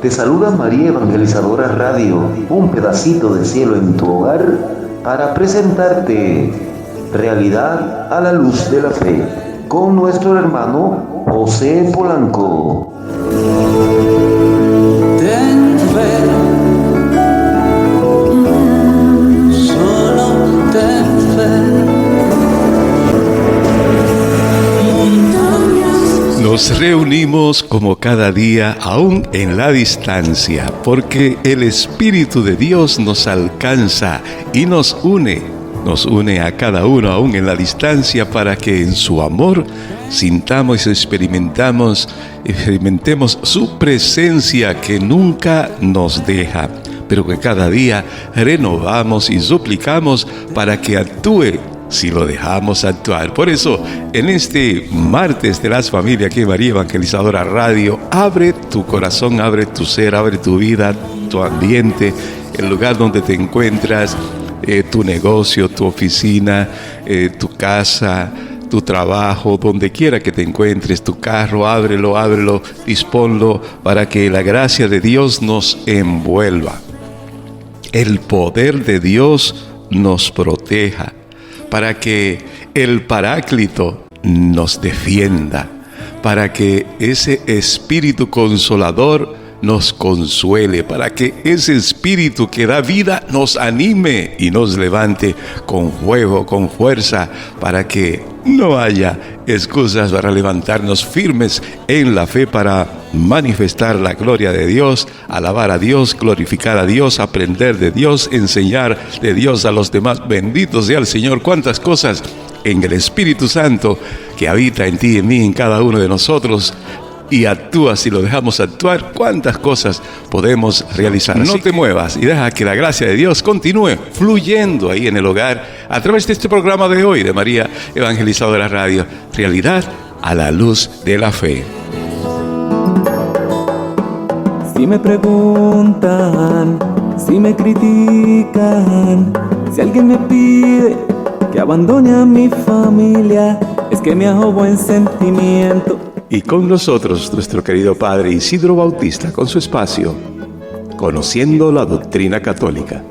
Te saluda María Evangelizadora Radio, un pedacito de cielo en tu hogar, para presentarte Realidad a la luz de la fe, con nuestro hermano José Polanco. Ten fe, solo ten fe. Nos reunimos como cada día, aún en la distancia, porque el Espíritu de Dios nos alcanza y nos une a cada uno aún en la distancia, para que en su amor sintamos y experimentemos su presencia que nunca nos deja, pero que cada día renovamos y suplicamos para que actúe si lo dejamos actuar. Por eso, en este martes de las familias, aquí en María Evangelizadora Radio, abre tu corazón, abre tu ser, abre tu vida, tu ambiente, el lugar donde te encuentras, tu negocio, tu oficina, tu casa, tu trabajo, donde quiera que te encuentres, tu carro, ábrelo, disponlo para que la gracia de Dios nos envuelva. El poder de Dios nos proteja, para que el Paráclito nos defienda, para que ese Espíritu Consolador nos consuele, para que ese Espíritu que da vida nos anime y nos levante con fuego, con fuerza, para que no haya excusas para levantarnos firmes en la fe, para manifestar la gloria de Dios, alabar a Dios, glorificar a Dios, aprender de Dios, enseñar de Dios a los demás. Bendito sea el Señor. Cuántas cosas en el Espíritu Santo que habita en ti, en mí, en cada uno de nosotros, y actúa si lo dejamos actuar. Cuántas cosas podemos realizar. No te muevas y deja que la gracia de Dios continúe fluyendo ahí en el hogar a través de este programa de hoy de María Evangelizadora Radio, Realidad a la luz de la fe. Si me preguntan, si me critican, si alguien me pide que abandone a mi familia, es que me hago buen sentimiento. Y con nosotros nuestro querido Padre Isidro Bautista, con su espacio Conociendo la Doctrina Católica.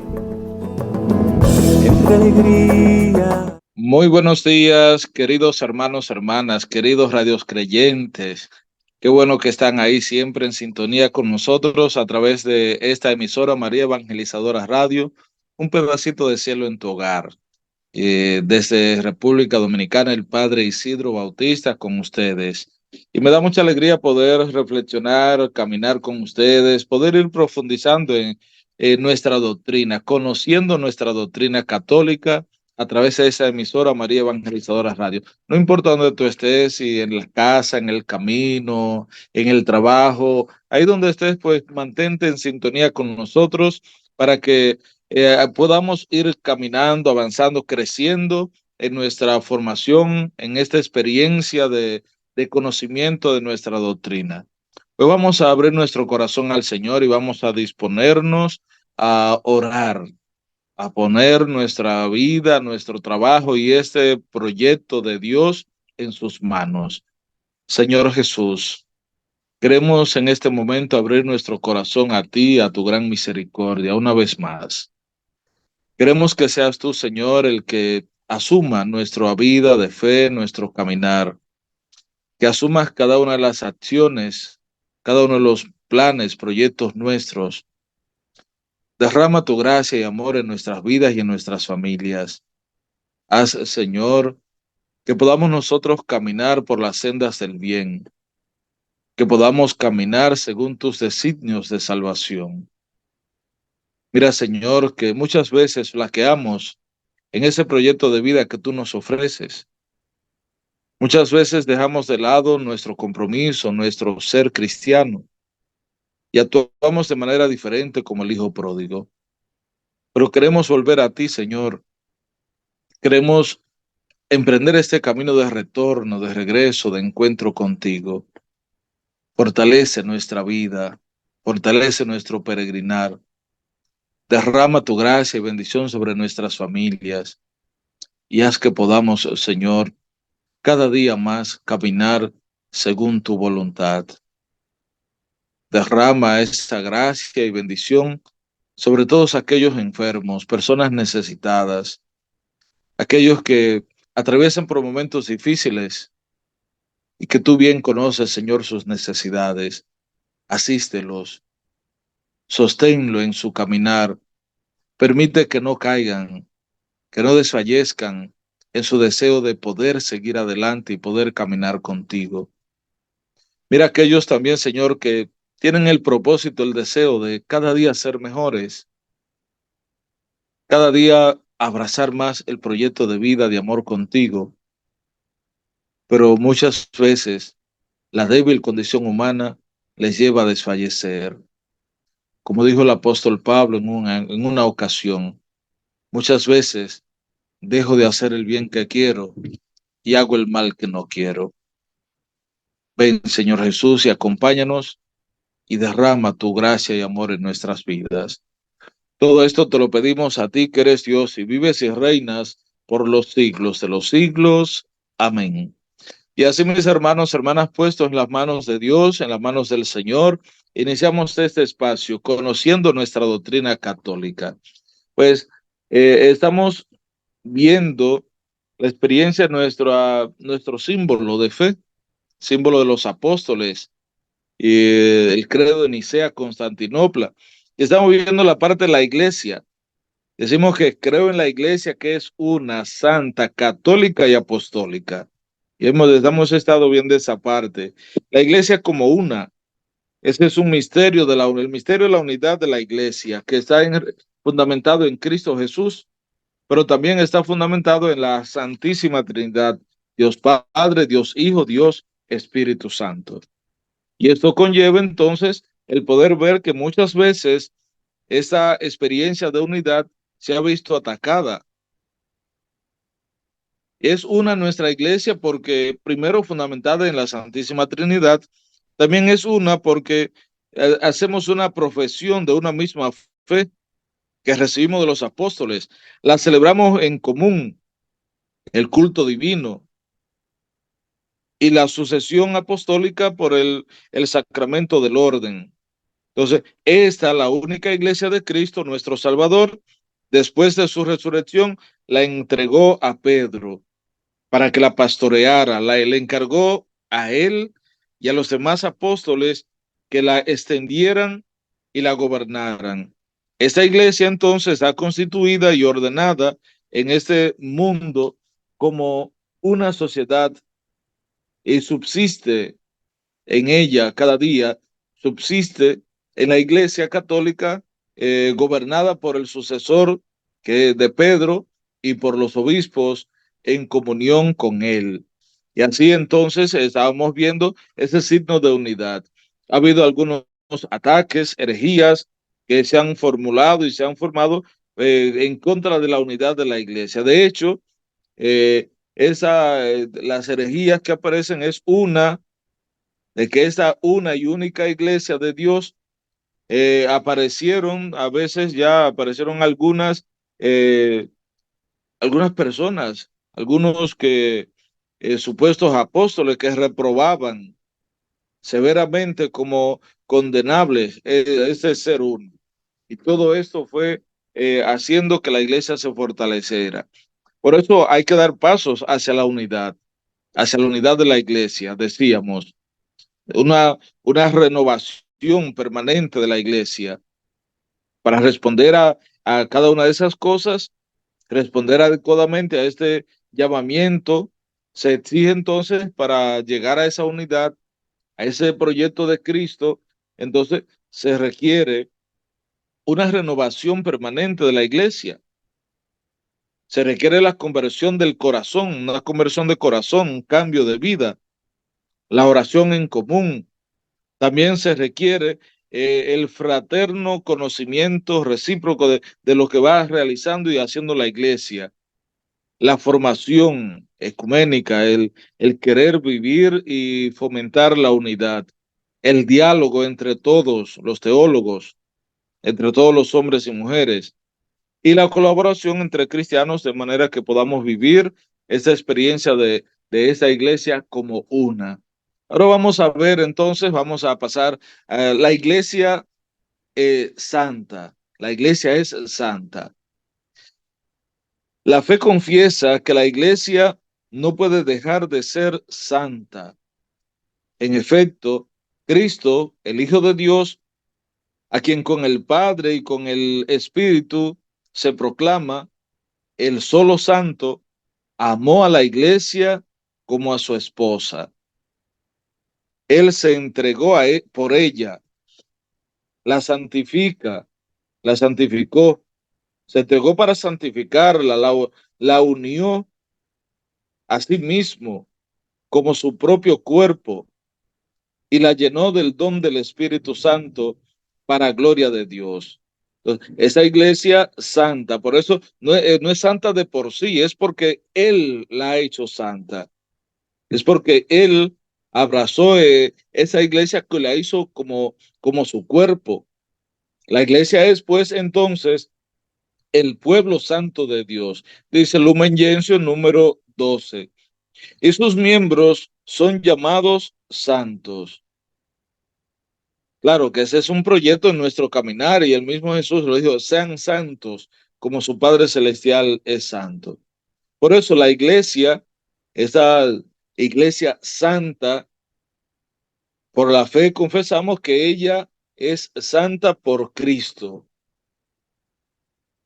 Entre alegría. Muy buenos días, queridos hermanos, hermanas, queridos radios creyentes. Qué bueno que están ahí siempre en sintonía con nosotros a través de esta emisora María Evangelizadora Radio, un pedacito de cielo en tu hogar. Desde República Dominicana, el Padre Isidro Bautista con ustedes. Y me da mucha alegría poder reflexionar, caminar con ustedes, poder ir profundizando en nuestra doctrina, conociendo nuestra doctrina católica a través de esa emisora María Evangelizadora Radio. No importa dónde tú estés, si en la casa, en el camino, en el trabajo, ahí donde estés, pues mantente en sintonía con nosotros para que podamos ir caminando, avanzando, creciendo en nuestra formación, en esta experiencia de conocimiento de nuestra doctrina. Hoy vamos a abrir nuestro corazón al Señor y vamos a disponernos a orar, a poner nuestra vida, nuestro trabajo y este proyecto de Dios en sus manos. Señor Jesús, queremos en este momento abrir nuestro corazón a ti, a tu gran misericordia, una vez más. Queremos que seas tú, Señor, el que asuma nuestra vida de fe, nuestro caminar, que asumas cada una de las acciones, cada uno de los planes, proyectos nuestros. Derrama tu gracia y amor en nuestras vidas y en nuestras familias. Haz, Señor, que podamos nosotros caminar por las sendas del bien, que podamos caminar según tus designios de salvación. Mira, Señor, que muchas veces flaqueamos en ese proyecto de vida que tú nos ofreces. Muchas veces dejamos de lado nuestro compromiso, nuestro ser cristiano, y actuamos de manera diferente como el hijo pródigo. Pero queremos volver a ti, Señor. Queremos emprender este camino de retorno, de regreso, de encuentro contigo. Fortalece nuestra vida, fortalece nuestro peregrinar. Derrama tu gracia y bendición sobre nuestras familias y haz que podamos, Señor, cada día más caminar según tu voluntad. derrama esa gracia y bendición sobre todos aquellos enfermos, personas necesitadas, aquellos que atraviesan por momentos difíciles y que tú bien conoces, Señor, sus necesidades. Asístelos, sosténlo en su caminar, permite que no caigan, que no desfallezcan en su deseo de poder seguir adelante y poder caminar contigo. Mira aquellos también, Señor, que tienen el propósito, el deseo de cada día ser mejores, cada día abrazar más el proyecto de vida, de amor contigo, pero muchas veces la débil condición humana les lleva a desfallecer. Como dijo el apóstol Pablo en una ocasión, muchas veces dejo de hacer el bien que quiero y hago el mal que no quiero. Ven, Señor Jesús, y acompáñanos y derrama tu gracia y amor en nuestras vidas. Todo esto te lo pedimos a ti que eres Dios y vives y reinas por los siglos de los siglos. Amén. Y así, mis hermanos, hermanas, puestos en las manos de Dios, en las manos del Señor, iniciamos este espacio conociendo nuestra doctrina católica. Pues estamos viendo la experiencia de nuestro símbolo de fe, símbolo de los apóstoles, el credo de Nicea, Constantinopla. Estamos viendo la parte de la iglesia. Decimos que creo en la iglesia que es una, santa, católica y apostólica. Y hemos estado viendo esa parte. La iglesia como una. Ese es un misterio el misterio de la unidad de la iglesia, que está fundamentado en Cristo Jesús, pero también está fundamentado en la Santísima Trinidad, Dios Padre, Dios Hijo, Dios Espíritu Santo. Y esto conlleva entonces el poder ver que muchas veces esa experiencia de unidad se ha visto atacada. Es una nuestra iglesia porque primero fundamentada en la Santísima Trinidad, también es una porque hacemos una profesión de una misma fe que recibimos de los apóstoles, la celebramos en común, el culto divino y la sucesión apostólica por el sacramento del orden. Entonces, esta, la única iglesia de Cristo, nuestro Salvador, después de su resurrección, la entregó a Pedro para que la pastoreara, le encargó a él y a los demás apóstoles que la extendieran y la gobernaran. Esta iglesia entonces está constituida y ordenada en este mundo como una sociedad y subsiste en ella cada día, subsiste en la iglesia católica gobernada por el sucesor de Pedro y por los obispos en comunión con él. Y así entonces estábamos viendo ese signo de unidad. Ha habido algunos ataques, herejías que se han formulado y se han formado en contra de la unidad de la iglesia. De hecho, las herejías que aparecen es una de que esta una y única iglesia de Dios aparecieron, a veces ya aparecieron algunas personas, algunos supuestos apóstoles que reprobaban severamente como condenables ese ser uno. Y todo esto fue haciendo que la iglesia se fortaleciera. Por eso hay que dar pasos hacia la unidad de la iglesia, decíamos, una renovación permanente de la iglesia para responder a cada una de esas cosas, responder adecuadamente a este llamamiento. Se exige entonces para llegar a esa unidad, a ese proyecto de Cristo, entonces se requiere una renovación permanente de la iglesia. Se requiere la conversión del corazón, una conversión de corazón, un cambio de vida, la oración en común. También se requiere el fraterno conocimiento recíproco de lo que va realizando y haciendo la iglesia, la formación ecuménica, el querer vivir y fomentar la unidad, el diálogo entre todos los teólogos, entre todos los hombres y mujeres, y la colaboración entre cristianos de manera que podamos vivir esa experiencia de esa iglesia como una. Ahora vamos a ver entonces, vamos a pasar a la iglesia santa. La iglesia es santa. La fe confiesa que la iglesia no puede dejar de ser santa. En efecto, Cristo, el Hijo de Dios, a quien con el Padre y con el Espíritu se proclama el solo santo, amó a la iglesia como a su esposa. Él se entregó por ella, la santifica, la santificó, se entregó para santificarla, la unió a sí mismo como su propio cuerpo y la llenó del don del Espíritu Santo para gloria de Dios. Entonces, esa iglesia santa, por eso no es santa de por sí, es porque Él la ha hecho santa. Es porque Él abrazó esa iglesia que la hizo como su cuerpo. La iglesia es, pues, entonces, el pueblo santo de Dios. Dice Lumen Gentium número 12. Y sus miembros son llamados santos. Claro que ese es un proyecto en nuestro caminar y el mismo Jesús lo dijo, sean santos como su Padre Celestial es santo. Por eso la iglesia, esa iglesia santa, por la fe confesamos que ella es santa por Cristo,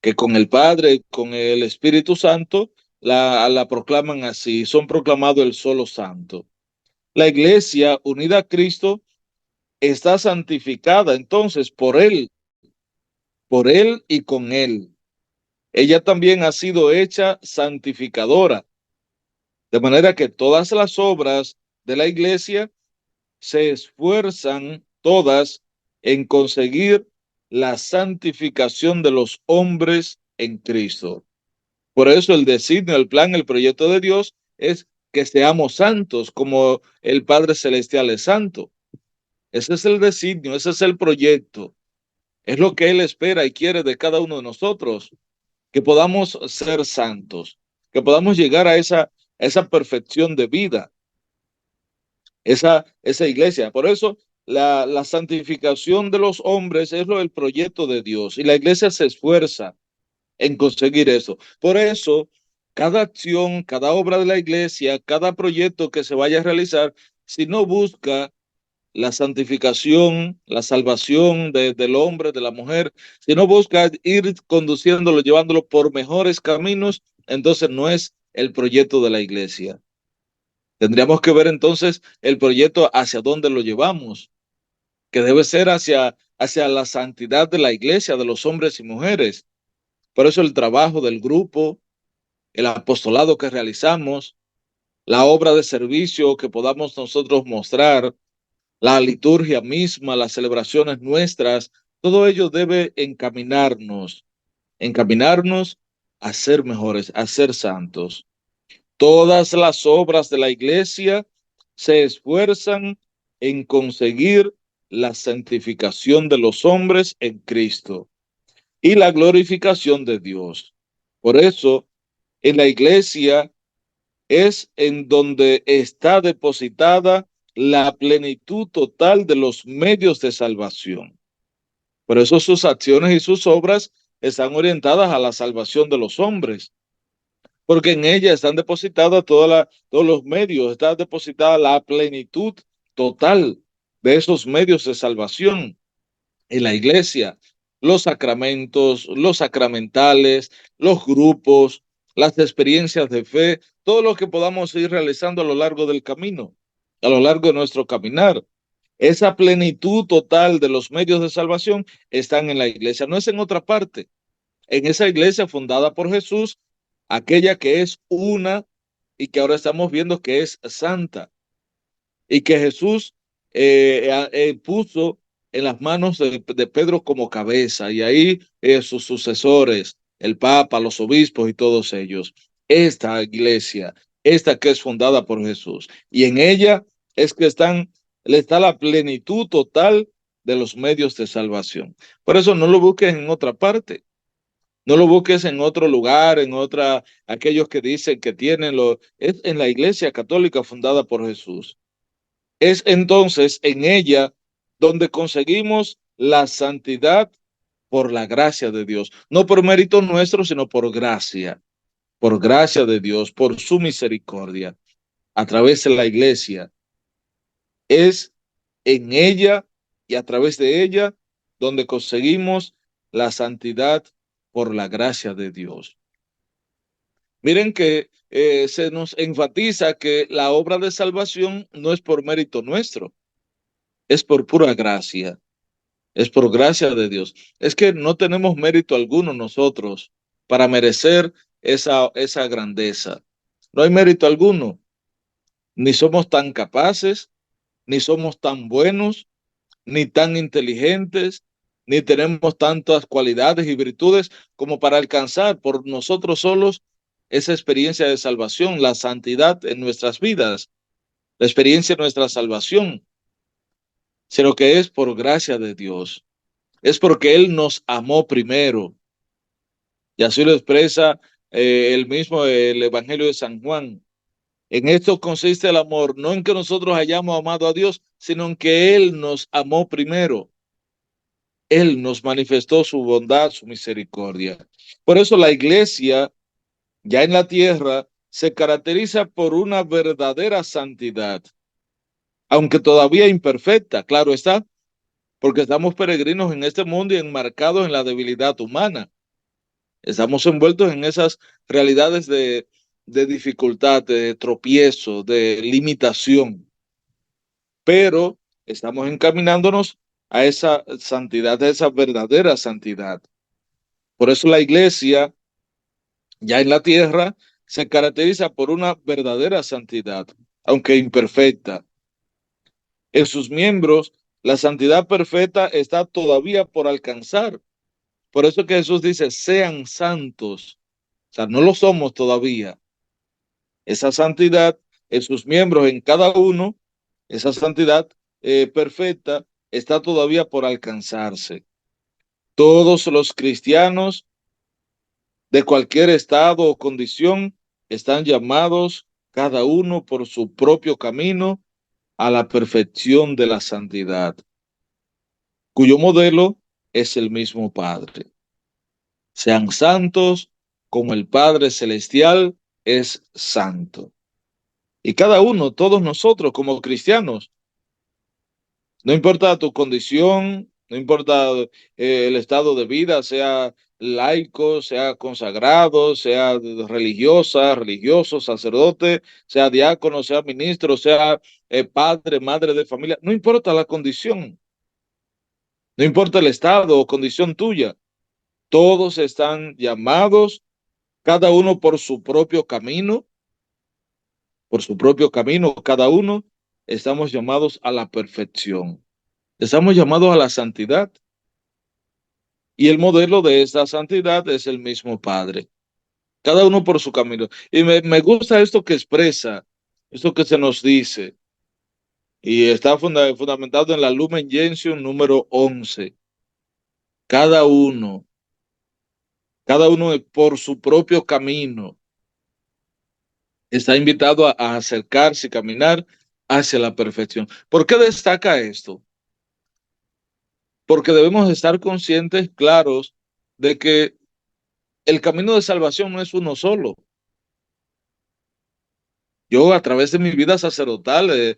que con el Padre, con el Espíritu Santo, la proclaman así, son proclamados el solo santo. La iglesia unida a Cristo está santificada entonces por Él y con Él. Ella también ha sido hecha santificadora, de manera que todas las obras de la iglesia se esfuerzan todas en conseguir la santificación de los hombres en Cristo. Por eso el designio, el plan, el proyecto de Dios es que seamos santos como el Padre Celestial es santo. Ese es el designio, ese es el proyecto. Es lo que Él espera y quiere de cada uno de nosotros, que podamos ser santos, que podamos llegar a esa perfección de vida, esa iglesia. Por eso la santificación de los hombres es el proyecto de Dios y la iglesia se esfuerza en conseguir eso. Por eso, cada acción, cada obra de la iglesia, cada proyecto que se vaya a realizar, si no busca la santificación, la salvación del hombre, de la mujer, si no busca ir conduciéndolo, llevándolo por mejores caminos, entonces no es el proyecto de la iglesia. Tendríamos que ver entonces el proyecto hacia dónde lo llevamos, que debe ser hacia la santidad de la iglesia, de los hombres y mujeres. Por eso el trabajo del grupo, el apostolado que realizamos, la obra de servicio que podamos nosotros mostrar, la liturgia misma, las celebraciones nuestras, todo ello debe encaminarnos a ser mejores, a ser santos. Todas las obras de la iglesia se esfuerzan en conseguir la santificación de los hombres en Cristo y la glorificación de Dios. Por eso, en la iglesia es en donde está depositada la plenitud total de los medios de salvación. Por eso sus acciones y sus obras están orientadas a la salvación de los hombres, porque en ella están depositadas todos los medios, está depositada la plenitud total de esos medios de salvación en la iglesia, los sacramentos, los sacramentales, los grupos, las experiencias de fe, todo lo que podamos ir realizando a lo largo del camino, a lo largo de nuestro caminar. Esa plenitud total de los medios de salvación están en la iglesia, no es en otra parte. En esa iglesia fundada por Jesús, aquella que es una y que ahora estamos viendo que es santa y que Jesús puso en las manos de Pedro como cabeza y ahí sus sucesores, el Papa, los obispos y todos ellos. Esta iglesia, esta que es fundada por Jesús y en ella es que está la plenitud total de los medios de salvación. Por eso no lo busques en otra parte. No lo busques en otro lugar, aquellos que dicen que tienen es en la iglesia católica fundada por Jesús. Es entonces en ella donde conseguimos la santidad por la gracia de Dios, no por mérito nuestro, sino por gracia de Dios, por su misericordia, a través de la iglesia. Es en ella y a través de ella donde conseguimos la santidad por la gracia de Dios. Miren que se nos enfatiza que la obra de salvación no es por mérito nuestro, es por pura gracia, es por gracia de Dios. Es que no tenemos mérito alguno nosotros para merecer esa grandeza. No hay mérito alguno, ni somos tan capaces, ni somos tan buenos, ni tan inteligentes, ni tenemos tantas cualidades y virtudes como para alcanzar por nosotros solos esa experiencia de salvación, la santidad en nuestras vidas, la experiencia de nuestra salvación, sino que es por gracia de Dios. Es porque Él nos amó primero. Y así lo expresa el Evangelio de San Juan. En esto consiste el amor, no en que nosotros hayamos amado a Dios, sino en que Él nos amó primero. Él nos manifestó su bondad, su misericordia. Por eso la iglesia, ya en la tierra, se caracteriza por una verdadera santidad, aunque todavía imperfecta, claro está, porque estamos peregrinos en este mundo y enmarcados en la debilidad humana. Estamos envueltos en esas realidades de dificultad, de tropiezo, de limitación, pero estamos encaminándonos a esa santidad, a esa verdadera santidad. Por eso la iglesia, ya en la tierra, se caracteriza por una verdadera santidad, aunque imperfecta. En sus miembros, la santidad perfecta está todavía por alcanzar. Por eso que Jesús dice, sean santos. O sea, no lo somos todavía. Esa santidad en sus miembros, en cada uno, esa santidad perfecta está todavía por alcanzarse. Todos los cristianos de cualquier estado o condición están llamados cada uno por su propio camino a la perfección de la santidad, cuyo modelo es el mismo Padre. Sean santos como el Padre Celestial es santo. Y cada uno, todos nosotros como cristianos, no importa tu condición, no importa el estado de vida, sea laico, sea consagrado, sea religiosa, religioso, sacerdote, sea diácono, sea ministro, sea padre, madre de familia, no importa la condición, no importa el estado o condición tuya, todos están llamados, cada uno por su propio camino, cada uno estamos llamados a la perfección. Estamos llamados a la santidad y el modelo de esta santidad es el mismo Padre. Cada uno por su camino. Y me gusta esto que expresa, esto que se nos dice, y está fundamentado en la Lumen Gentium número 11. Cada uno por su propio camino está invitado a acercarse y caminar hacia la perfección. ¿Por qué destaca esto? Porque debemos estar conscientes, claros, de que el camino de salvación no es uno solo. Yo a través de mi vida sacerdotal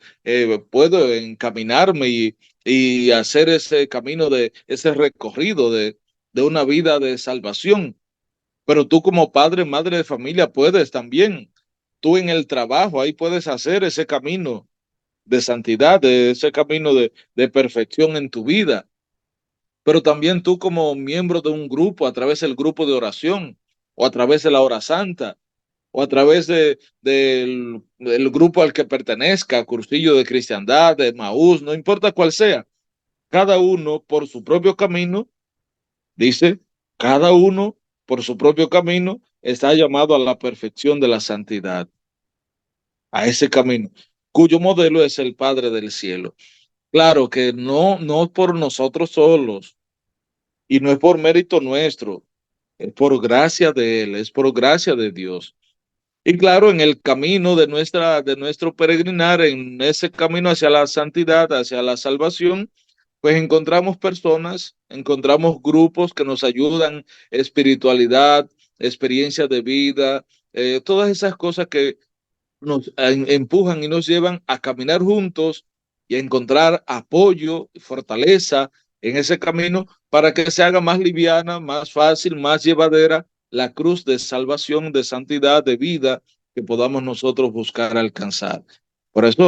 puedo encaminarme y hacer ese camino ese recorrido de una vida de salvación. Pero tú como padre, madre de familia puedes también. Tú en el trabajo, ahí puedes hacer ese camino de santidad, ese camino de perfección en tu vida. Pero también tú como miembro de un grupo, a través del grupo de oración o a través de la hora santa o a través del grupo al que pertenezca, cursillo de cristiandad, de Maús, no importa cuál sea, cada uno por su propio camino, dice, cada uno por su propio camino está llamado a la perfección de la santidad, a ese camino, cuyo modelo es el Padre del cielo. Claro que no por nosotros solos y no es por mérito nuestro, es por gracia de Él, es por gracia de Dios. Y claro, en el camino de nuestro peregrinar, en ese camino hacia la santidad, hacia la salvación, pues encontramos personas, encontramos grupos que nos ayudan, espiritualidad, experiencias de vida, todas esas cosas que nos empujan y nos llevan a caminar juntos y a encontrar apoyo y fortaleza en ese camino para que se haga más liviana, más fácil, más llevadera la cruz de salvación, de santidad, de vida que podamos nosotros buscar alcanzar. Por eso,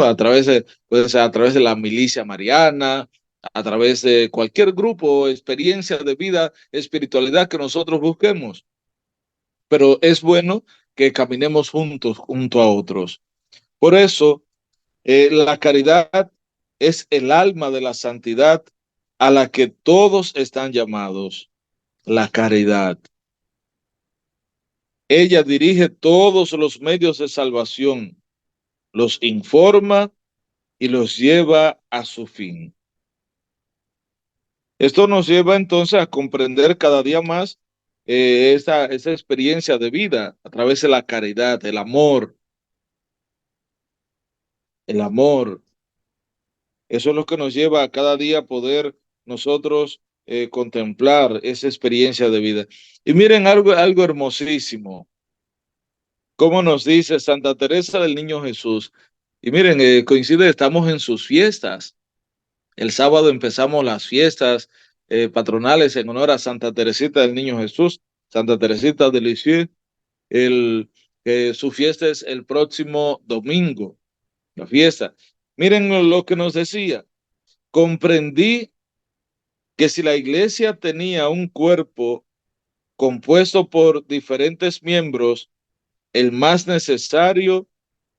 puede ser a través de la milicia mariana, a través de cualquier grupo o experiencia de vida, espiritualidad que nosotros busquemos. Pero es bueno que caminemos juntos, junto a otros. Por eso, la caridad es el alma de la santidad a la que todos están llamados. La caridad. Ella dirige todos los medios de salvación, los informa y los lleva a su fin. Esto nos lleva entonces a comprender cada día más esa experiencia de vida a través de la caridad, el amor, el amor. Eso es lo que nos lleva a cada día poder nosotros contemplar esa experiencia de vida. Y miren algo hermosísimo, como nos dice Santa Teresa del Niño Jesús. Y miren, coincide, estamos en sus fiestas. El sábado empezamos las fiestas patronales en honor a Santa Teresita del Niño Jesús, Santa Teresita de Lisieux. Su fiesta es el próximo domingo, la fiesta. Miren lo que nos decía. Comprendí que si la iglesia tenía un cuerpo compuesto por diferentes miembros, el más necesario,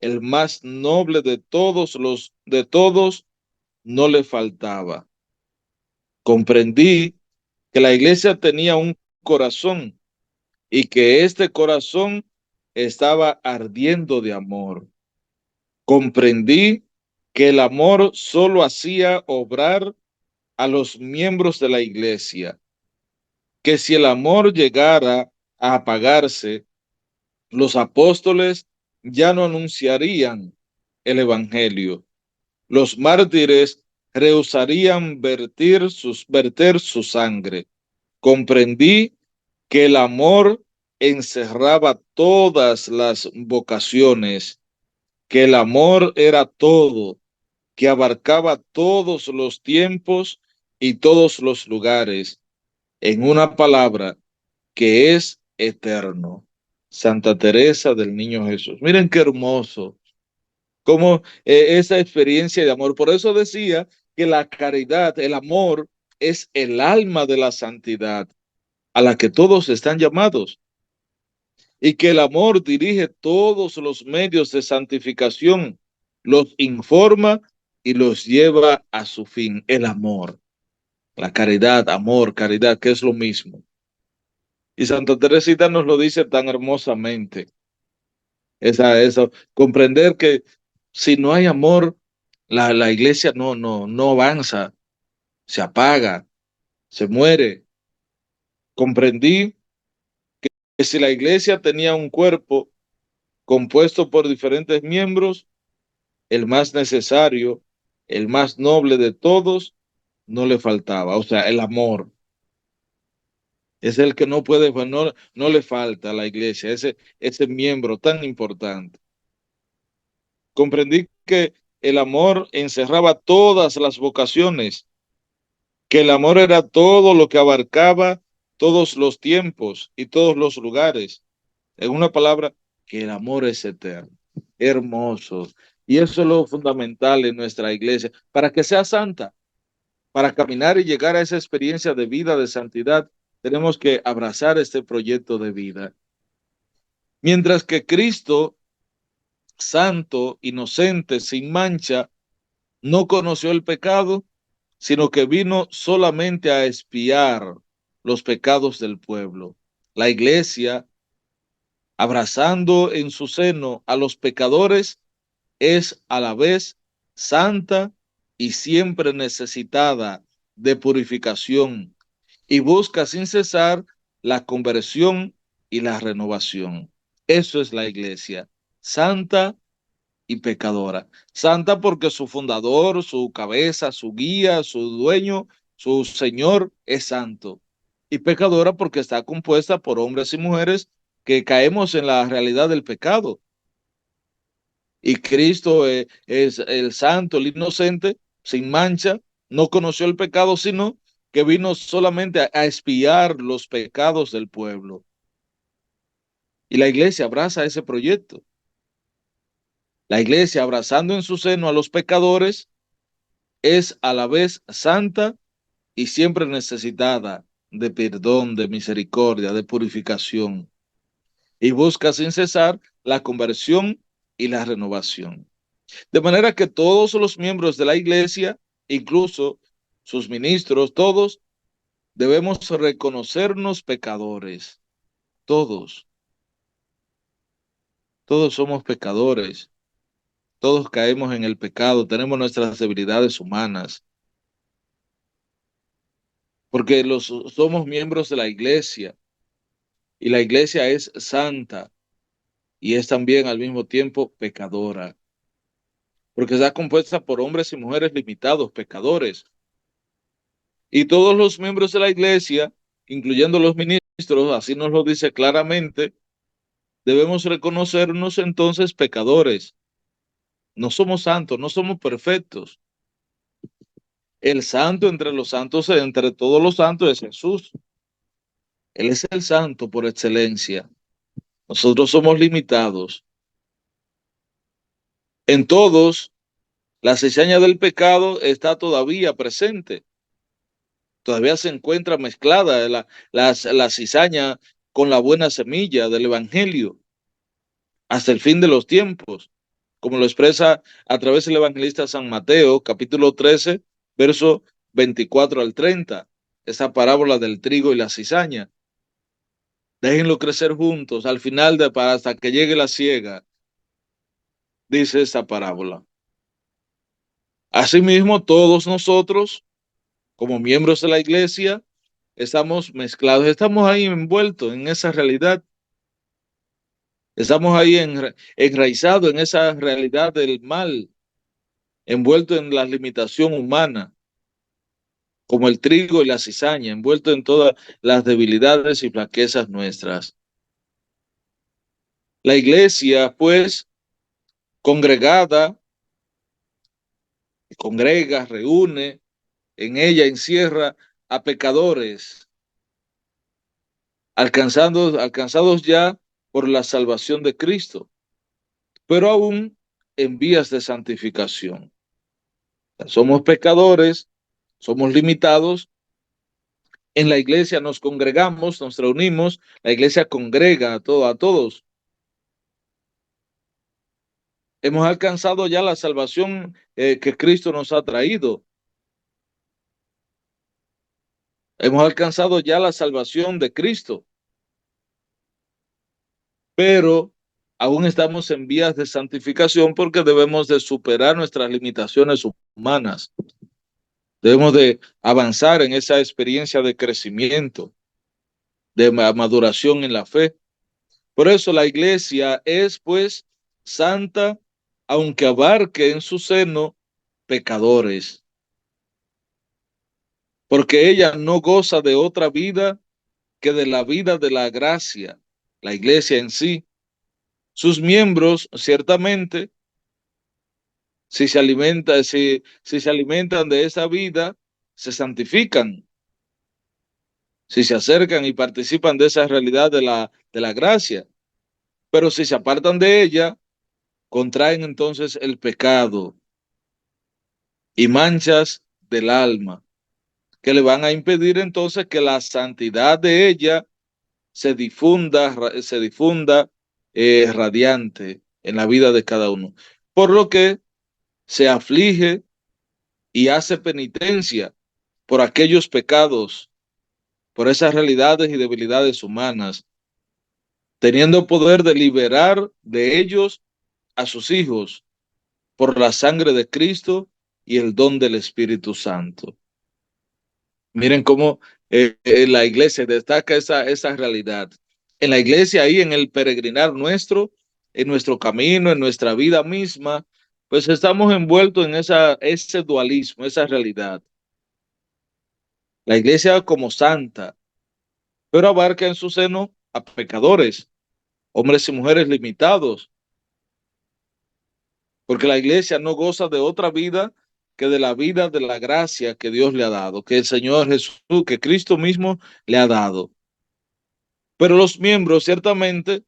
el más noble de todos, no le faltaba. Comprendí que la iglesia tenía un corazón y que este corazón estaba ardiendo de amor. Comprendí que el amor solo hacía obrar a los miembros de la iglesia, que si el amor llegara a apagarse, los apóstoles ya no anunciarían el evangelio. Los mártires rehusarían verter su sangre. Comprendí que el amor encerraba todas las vocaciones, que el amor era todo, que abarcaba todos los tiempos y todos los lugares, en una palabra, que es eterno. Santa Teresa del Niño Jesús. Miren qué hermoso, cómo esa experiencia de amor. Por eso decía que la caridad, el amor, es el alma de la santidad a la que todos están llamados y que el amor dirige todos los medios de santificación, los informa y los lleva a su fin. El amor, la caridad, amor, caridad, que es lo mismo. Y Santa Teresita nos lo dice tan hermosamente. Eso, comprender que si no hay amor, la iglesia no avanza, se apaga, se muere. Comprendí que si la iglesia tenía un cuerpo compuesto por diferentes miembros, el más necesario, el más noble de todos, no le faltaba. O sea, el amor es el que no puede, pues no le falta a la iglesia, ese miembro tan importante. Comprendí que el amor encerraba todas las vocaciones, que el amor era todo lo que abarcaba todos los tiempos y todos los lugares. En una palabra, que el amor es eterno, hermoso. Y eso es lo fundamental en nuestra iglesia, para que sea santa, para caminar y llegar a esa experiencia de vida, de santidad, tenemos que abrazar este proyecto de vida. Mientras que Cristo, santo, inocente, sin mancha, no conoció el pecado, sino que vino solamente a expiar los pecados del pueblo. La iglesia, abrazando en su seno a los pecadores, es a la vez santa y siempre necesitada de purificación y busca sin cesar la conversión y la renovación. Eso es la iglesia. santa y pecadora. Santa porque su fundador, su cabeza, su guía, su dueño, su Señor es santo. Y pecadora porque está compuesta por hombres y mujeres que caemos en la realidad del pecado. Y Cristo es el santo, el inocente, sin mancha, no conoció el pecado, sino que vino solamente a expiar los pecados del pueblo. Y la iglesia abraza ese proyecto. La iglesia, abrazando en su seno a los pecadores, es a la vez santa y siempre necesitada de perdón, de misericordia, de purificación, y busca sin cesar la conversión y la renovación. De manera que todos los miembros de la iglesia, incluso sus ministros, todos debemos reconocernos pecadores. Todos, todos somos pecadores. Todos caemos en el pecado, tenemos nuestras debilidades humanas, porque somos miembros de la iglesia y la iglesia es santa y es también al mismo tiempo pecadora, porque está compuesta por hombres y mujeres limitados, pecadores. Y todos los miembros de la iglesia, incluyendo los ministros, así nos lo dice claramente, debemos reconocernos entonces pecadores. No somos santos, no somos perfectos. El santo entre los santos, entre todos los santos, es Jesús. Él es el santo por excelencia. Nosotros somos limitados. En todos, la cizaña del pecado está todavía presente. Todavía se encuentra mezclada la cizaña con la buena semilla del evangelio hasta el fin de los tiempos, como lo expresa a través del evangelista San Mateo, capítulo 13, verso 24 al 30, esa parábola del trigo y la cizaña. Déjenlo crecer juntos al final para hasta que llegue la siega, dice esa parábola. Asimismo, todos nosotros, como miembros de la iglesia, estamos mezclados, estamos ahí envueltos en esa realidad, estamos ahí enraizados en esa realidad del mal, envueltos en la limitación humana, como el trigo y la cizaña, envueltos en todas las debilidades y flaquezas nuestras. La iglesia, pues, congregada, congrega, reúne, en ella encierra a pecadores, alcanzados ya por la salvación de Cristo, pero aún en vías de santificación. Somos pecadores, somos limitados. En la iglesia nos congregamos, nos reunimos, la iglesia congrega a todos. Hemos alcanzado ya la salvación que Cristo nos ha traído. Hemos alcanzado ya la salvación de Cristo, pero aún estamos en vías de santificación porque debemos de superar nuestras limitaciones humanas. Debemos de avanzar en esa experiencia de crecimiento, de maduración en la fe. Por eso la iglesia es pues santa, aunque abarque en su seno pecadores, porque ella no goza de otra vida que de la vida de la gracia, la iglesia en sí. Sus miembros, ciertamente, si se alimentan de esa vida, se santifican. Si se acercan y participan de esa realidad de la gracia. Pero si se apartan de ella, contraen entonces el pecado y manchas del alma, que le van a impedir entonces que la santidad de ella se difunda radiante en la vida de cada uno. Por lo que se aflige y hace penitencia por aquellos pecados, por esas realidades y debilidades humanas, teniendo poder de liberar de ellos a sus hijos por la sangre de Cristo y el don del Espíritu Santo. Miren cómo en la iglesia destaca esa realidad. En la iglesia, ahí en el peregrinar nuestro, en nuestro camino, en nuestra vida misma, pues estamos envueltos en ese dualismo, esa realidad. La iglesia como santa, pero abarca en su seno a pecadores, hombres y mujeres limitados, porque la iglesia no goza de otra vida que de la vida de la gracia que Dios le ha dado, que el Señor Jesús, que Cristo mismo le ha dado. Pero los miembros ciertamente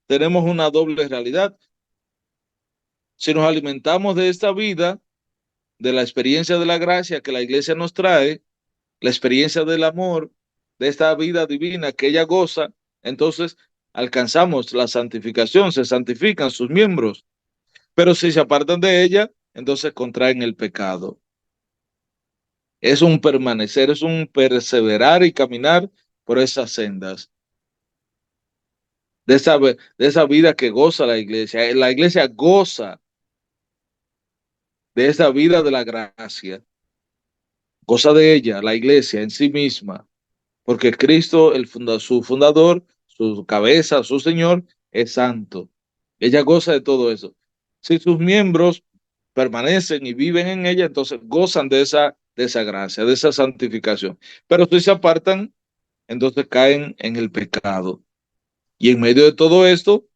tenemos una doble realidad. Si nos alimentamos de esta vida, de la experiencia de la gracia que la iglesia nos trae, la experiencia del amor, de esta vida divina que ella goza, entonces alcanzamos la santificación, se santifican sus miembros. Pero si se apartan de ella, entonces contraen el pecado. Es un permanecer, es un perseverar y caminar por esas sendas de esa vida que goza la iglesia. La iglesia goza de esa vida de la gracia, goza de ella, la iglesia en sí misma, porque Cristo, su fundador, su cabeza, su Señor, es santo. Ella goza de todo eso. Si sus miembros permanecen y viven en ella, entonces gozan de esa gracia, de esa santificación. Pero si se apartan, entonces caen en el pecado. Y en medio de todo esto,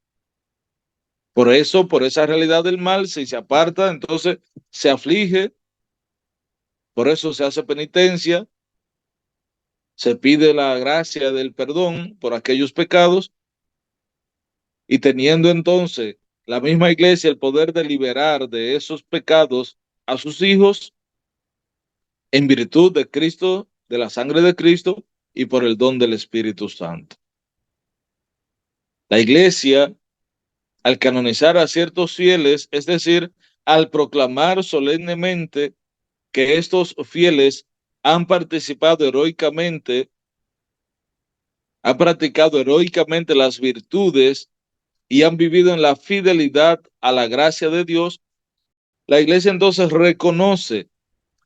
por eso, por esa realidad del mal, si se aparta, entonces se aflige, por eso se hace penitencia, se pide la gracia del perdón por aquellos pecados, y teniendo entonces la misma iglesia el poder de liberar de esos pecados a sus hijos en virtud de Cristo, de la sangre de Cristo y por el don del Espíritu Santo. La iglesia, al canonizar a ciertos fieles, es decir, al proclamar solemnemente que estos fieles han participado heroicamente, han practicado heroicamente las virtudes y han vivido en la fidelidad a la gracia de Dios, la iglesia entonces reconoce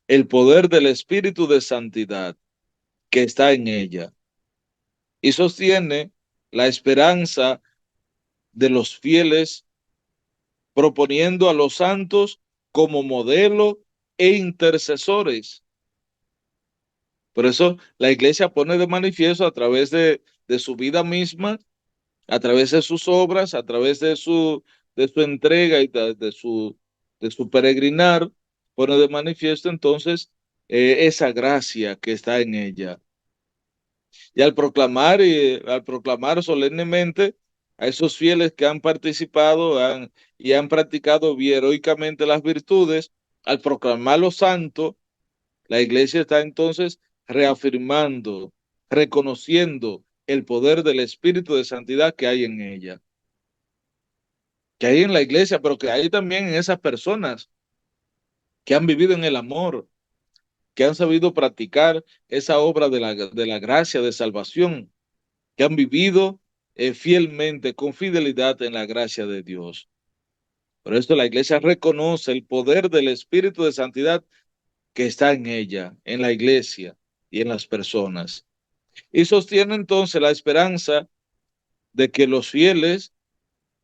el poder del Espíritu de Santidad que está en ella y sostiene la esperanza de los fieles, proponiendo a los santos como modelo e intercesores. Por eso la iglesia pone de manifiesto a través de su vida misma, a través de sus obras, a través de su entrega y de su peregrinar, pone de manifiesto entonces esa gracia que está en ella. Y al proclamar solemnemente a esos fieles que han participado y han practicado heroicamente las virtudes, al proclamarlo santo, la iglesia está entonces reafirmando, reconociendo el poder del Espíritu de Santidad que hay en ella, que hay en la iglesia, pero que hay también en esas personas que han vivido en el amor, que han sabido practicar esa obra de la gracia de salvación, que han vivido fielmente, con fidelidad en la gracia de Dios. Por esto la iglesia reconoce el poder del Espíritu de Santidad que está en ella, en la iglesia y en las personas. Y sostiene entonces la esperanza de que los fieles,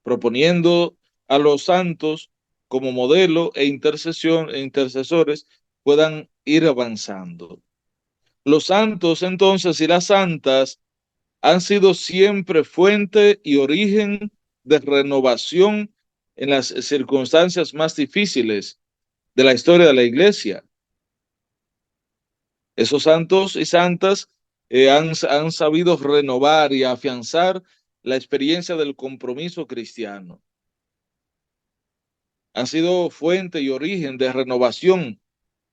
proponiendo a los santos como modelo e intercesores, puedan ir avanzando. Los santos entonces y las santas han sido siempre fuente y origen de renovación en las circunstancias más difíciles de la historia de la iglesia. Esos santos y santas han sabido renovar y afianzar la experiencia del compromiso cristiano. Han sido fuente y origen de renovación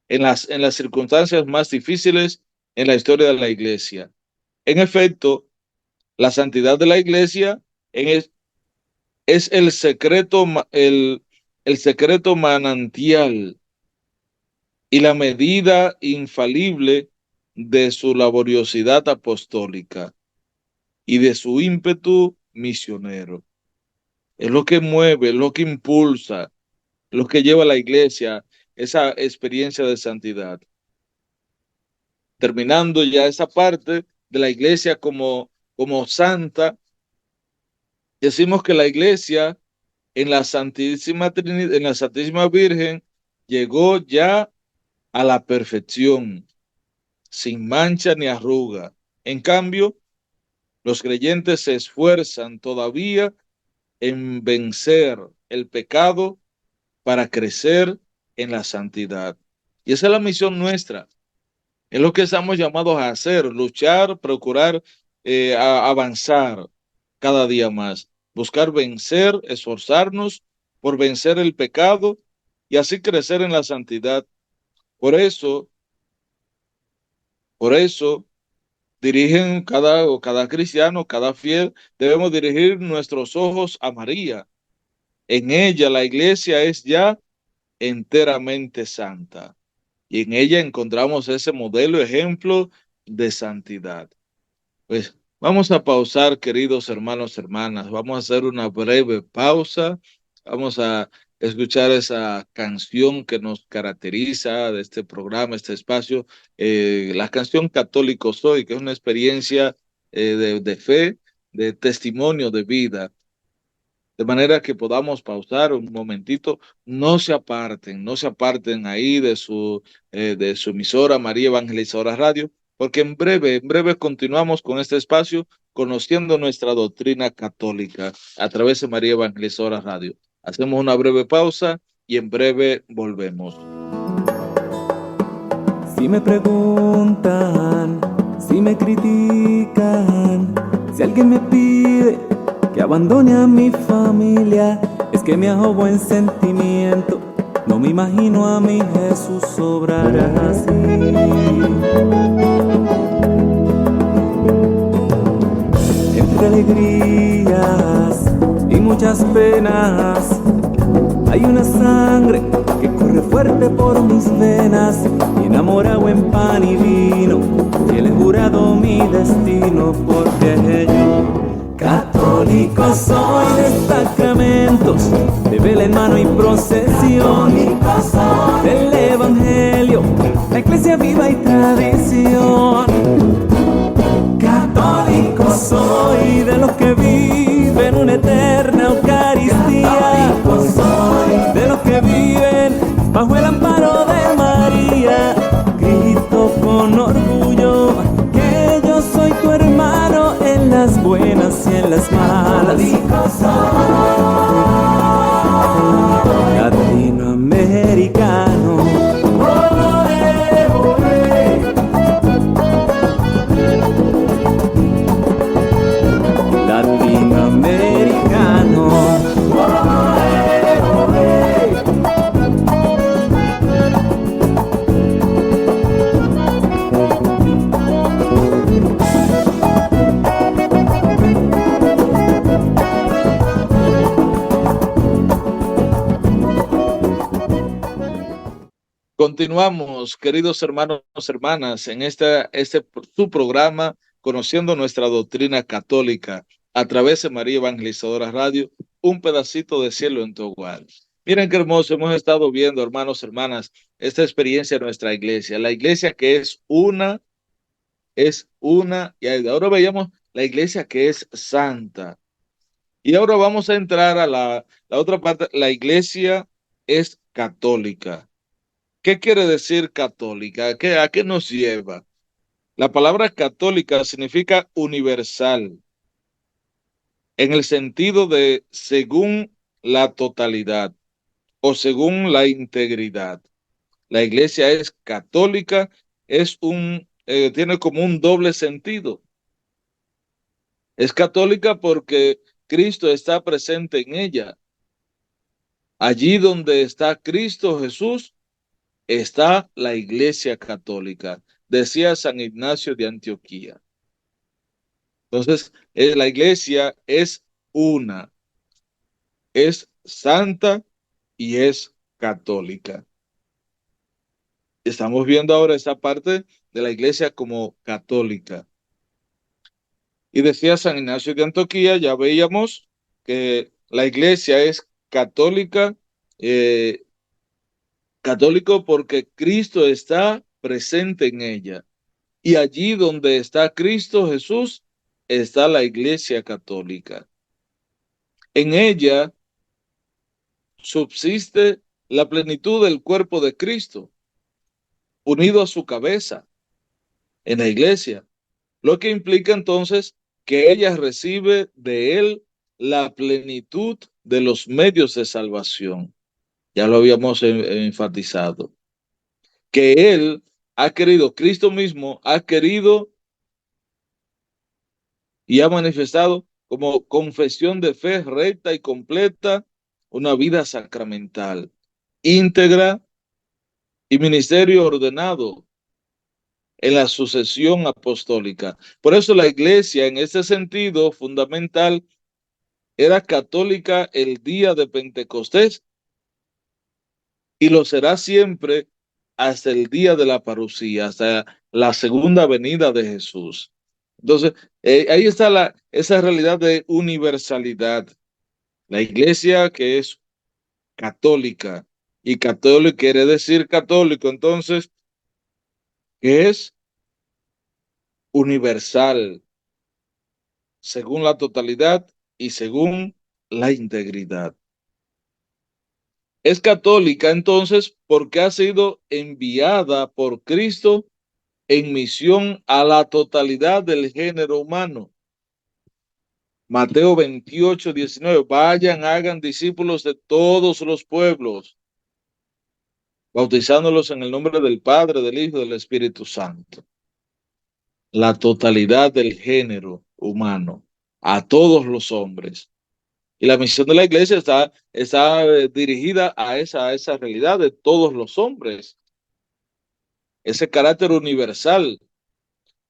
en las circunstancias más difíciles en la historia de la iglesia. En efecto, la santidad de la iglesia es el secreto manantial y la medida infalible de su laboriosidad apostólica y de su ímpetu misionero. Es lo que mueve, es lo que impulsa, lo que lleva a la iglesia esa experiencia de santidad. Terminando ya esa parte de la iglesia como santa, Decimos que la iglesia en la Santísima Trinidad, en la Santísima Virgen, llegó ya a la perfección, sin mancha ni arruga. En cambio, los creyentes se esfuerzan todavía en vencer el pecado para crecer en la santidad. Y esa es la misión nuestra. Es lo que estamos llamados a hacer, luchar, procurar avanzar cada día más, buscar vencer, esforzarnos por vencer el pecado y así crecer en la santidad. Por eso, por eso, dirigen cada cristiano, cada fiel, debemos dirigir nuestros ojos a María. En ella la iglesia es ya enteramente santa y en ella encontramos ese modelo, ejemplo de santidad. Pues vamos a pausar, queridos hermanos, hermanas. Vamos a hacer una breve pausa. Vamos a escuchar esa canción que nos caracteriza de este programa, este espacio, la canción Católico Soy, que es una experiencia de fe, de testimonio de vida. De manera que podamos pausar un momentito, no se aparten ahí de su emisora María Evangelizadora Radio, porque en breve continuamos con este espacio, conociendo nuestra doctrina católica a través de María Evangelizadora Radio. Hacemos una breve pausa y en breve volvemos. Si me preguntan, si me critican, si alguien me pide que abandone a mi familia, es que me hago buen sentimiento. No me imagino a mi Jesús obrar así. Entre alegrías y muchas penas, hay una sangre que corre fuerte por mis venas, y enamorado en pan y vino, y él he jurado mi destino, porque yo católico soy de sacramentos, de vela en mano y procesión, del evangelio, la iglesia viva y tradición. Católico soy de los que viven una eterna Eucaristía, de los que viven bajo el amparo de María. Grito con orgullo que yo soy tu hermano en las buenas y en las malas. Latinoamericano. Latinoamericano. Continuamos, queridos hermanos, hermanas, en su programa, conociendo nuestra doctrina católica a través de María Evangelizadora Radio, un pedacito de cielo en tu hogar. Miren qué hermoso, hemos estado viendo, hermanos, hermanas, esta experiencia de nuestra iglesia, la iglesia que es una, y ahora veíamos la iglesia que es santa. Y ahora vamos a entrar a la otra parte, la iglesia es católica. ¿Qué quiere decir católica? ¿A qué nos lleva? La palabra católica significa universal, en el sentido de según la totalidad o según la integridad. La iglesia es católica, tiene como un doble sentido. Es católica porque Cristo está presente en ella. Allí donde está Cristo Jesús, está la iglesia católica, decía San Ignacio de Antioquía. Entonces, la iglesia es una, es santa y es católica. Estamos viendo ahora esa parte de la iglesia como católica. Y decía San Ignacio de Antioquía, ya veíamos que la iglesia es católica, católico porque Cristo está presente en ella. Y allí donde está Cristo Jesús, está la iglesia católica. En ella subsiste la plenitud del cuerpo de Cristo, unido a su cabeza en la iglesia, lo que implica entonces que ella recibe de él la plenitud de los medios de salvación. Ya lo habíamos enfatizado, que él ha querido, Cristo mismo ha querido y ha manifestado como confesión de fe recta y completa una vida sacramental, íntegra y ministerio ordenado en la sucesión apostólica. Por eso la iglesia, en este sentido fundamental, era católica el día de Pentecostés y lo será siempre hasta el día de la parucía, hasta la segunda venida de Jesús. Entonces, ahí está esa realidad de universalidad. La iglesia que es católica, y católico quiere decir católico, entonces, que es universal, según la totalidad y según la integridad. Es católica entonces porque ha sido enviada por Cristo en misión a la totalidad del género humano. Mateo 28:19, vayan, hagan discípulos de todos los pueblos, bautizándolos en el nombre del Padre, del Hijo y del Espíritu Santo. La totalidad del género humano, a todos los hombres. Y la misión de la iglesia está dirigida a esa realidad de todos los hombres, ese carácter universal.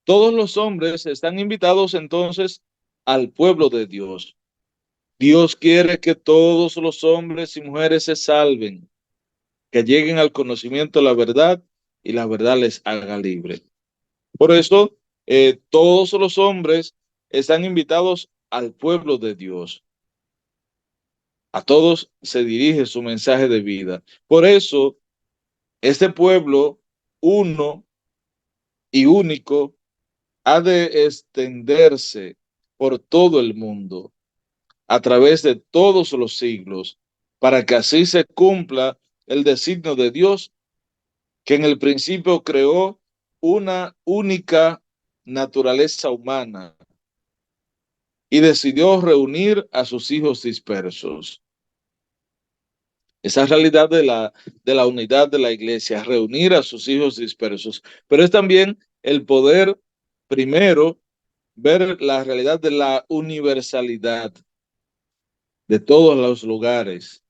Todos los hombres están invitados entonces al pueblo de Dios. Dios quiere que todos los hombres y mujeres se salven, que lleguen al conocimiento de la verdad y la verdad les haga libre. Por eso, todos los hombres están invitados al pueblo de Dios. A todos se dirige su mensaje de vida. Por eso, este pueblo, uno y único, ha de extenderse por todo el mundo, a través de todos los siglos, para que así se cumpla el designio de Dios, que en el principio creó una única naturaleza humana y decidió reunir a sus hijos dispersos. Esa realidad de la unidad de la iglesia, reunir a sus hijos dispersos, pero es también el poder, primero, ver la realidad de la universalidad de todos los lugares,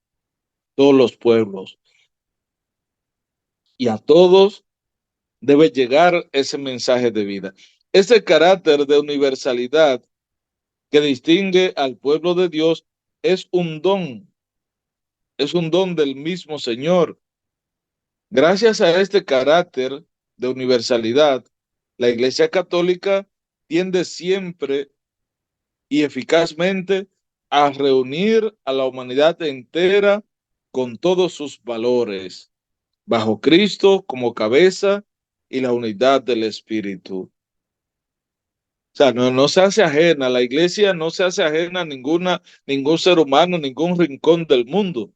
todos los pueblos, y a todos debe llegar ese mensaje de vida. Ese carácter de universalidad que distingue al pueblo de Dios es un don del mismo Señor. Gracias a este carácter de universalidad, la Iglesia Católica tiende siempre y eficazmente a reunir a la humanidad entera con todos sus valores, bajo Cristo como cabeza y la unidad del Espíritu. O sea, no se hace ajena, la iglesia no se hace ajena a ningún ser humano, ningún rincón del mundo.